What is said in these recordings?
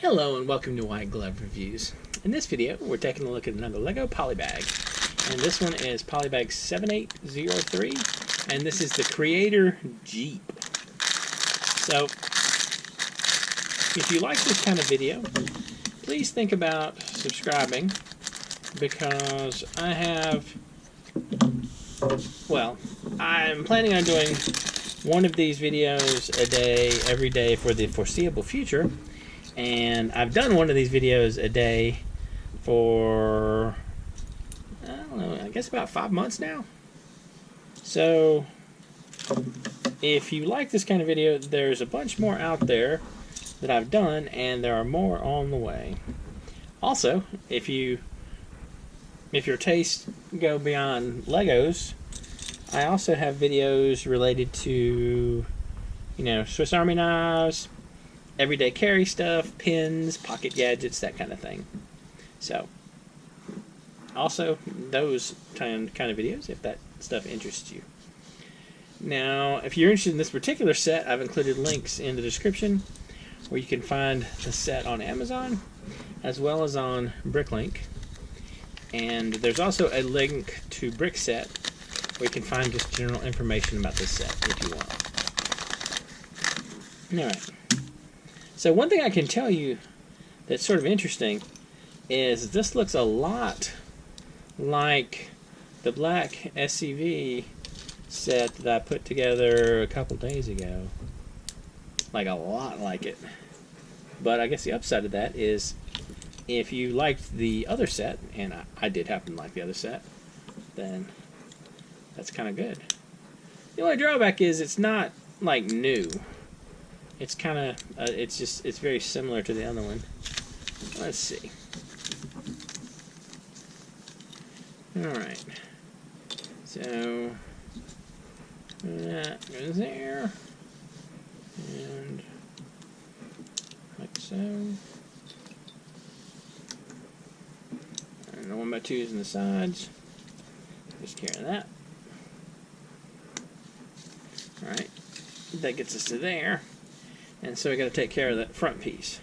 Hello and welcome to White Glove Reviews. In this video, we're taking a look at another Lego Polybag. And this one is Polybag 7803, and this is the Creator Jeep. So, if you like this kind of video, please think about subscribing, because I'm planning on doing one of these videos a day, every day for the foreseeable future. And I've done one of these videos a day for, I don't know, I guess about 5 months now. So, if you like this kind of video, there's a bunch more out there that I've done, and there are more on the way. Also, if your tastes go beyond Legos, I also have videos related to, Swiss Army knives, everyday carry stuff, pins, pocket gadgets, that kind of thing. So, also those kind of videos if that stuff interests you. Now, if you're interested in this particular set, I've included links in the description where you can find the set on Amazon as well as on Bricklink. And there's also a link to Brickset where you can find just general information about this set if you want. Alright. So one thing I can tell you that's sort of interesting is this looks a lot like the black SCV set that I put together a couple days ago. Like a lot like it. But I guess the upside of that is if you liked the other set, and I did happen to like the other set, then that's kind of good. The only drawback is it's not like new. It's kind of, it's very similar to the other one. Let's see. Alright. So, that goes there. And, like so. And the 1x2s in the sides. Just care of that. Alright. That gets us to there. And so we got to take care of that front piece.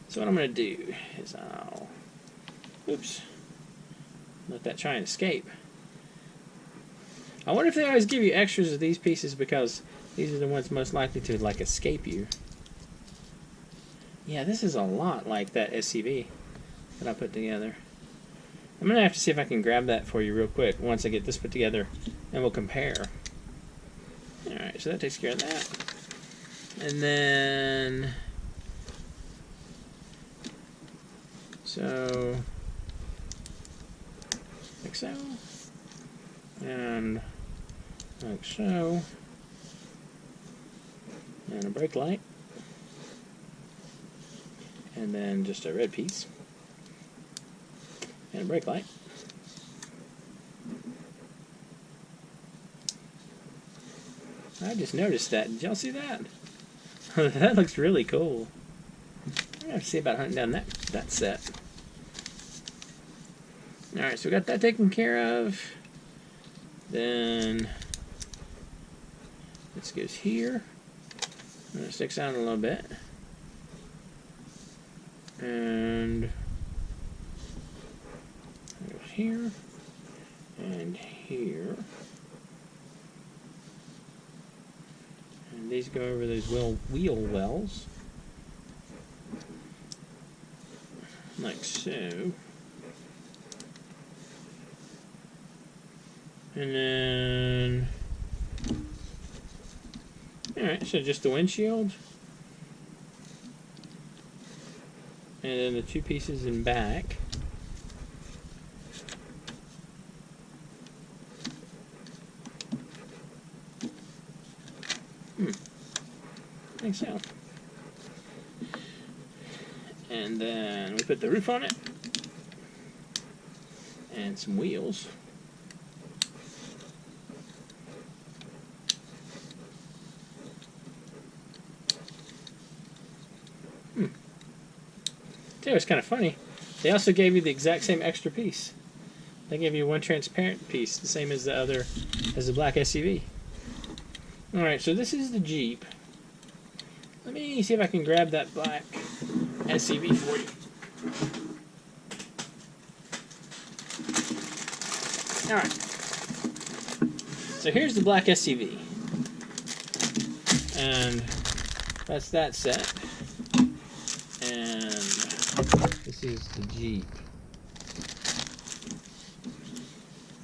So what I'm going to do is I'll, let that try and escape. I wonder if they always give you extras of these pieces because these are the ones most likely to escape you. Yeah, this is a lot like that SCV that I put together. I'm going to have to see if I can grab that for you real quick once I get this put together, and we'll compare. Alright, so that takes care of that. And then, so, like so, and like so, and a brake light, and then just a red piece, and a brake light. I just noticed that. Did y'all see that? That looks really cool. I have to see about hunting down that set. Alright, so we got that taken care of. Then this goes here. And it sticks out a little bit. And it goes here. And here. And these go over those wheel wells, like so. And then, alright, so just the windshield. And then the two pieces in back. I think so. And then we put the roof on it. And some wheels. It was kind of funny. They also gave you the exact same extra piece. They gave you one transparent piece, the same as the black SUV. Alright, so this is the Jeep. Let me see if I can grab that black SUV for you. Alright. So here's the black SUV. And that's that set. And this is the Jeep.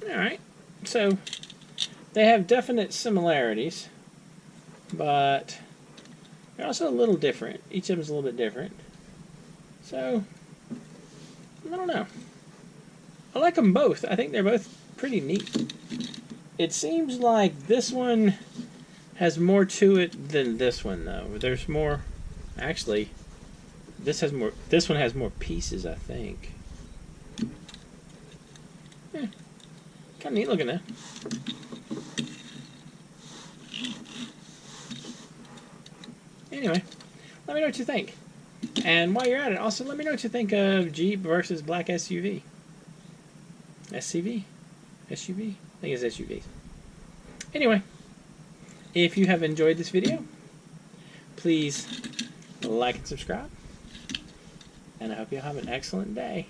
Alright. So they have definite similarities, but they're also a little different. Each of them is a little bit different. So, I don't know. I like them both. I think they're both pretty neat. It seems like this one has more to it than this one, though. There's more. Actually, this has more. This one has more pieces, I think. Yeah, kind of neat looking, though. Anyway, let me know what you think. And while you're at it, also let me know what you think of Jeep versus black SUV. SUV? SUV? I think it's SUVs. Anyway, if you have enjoyed this video, please like and subscribe. And I hope you have an excellent day.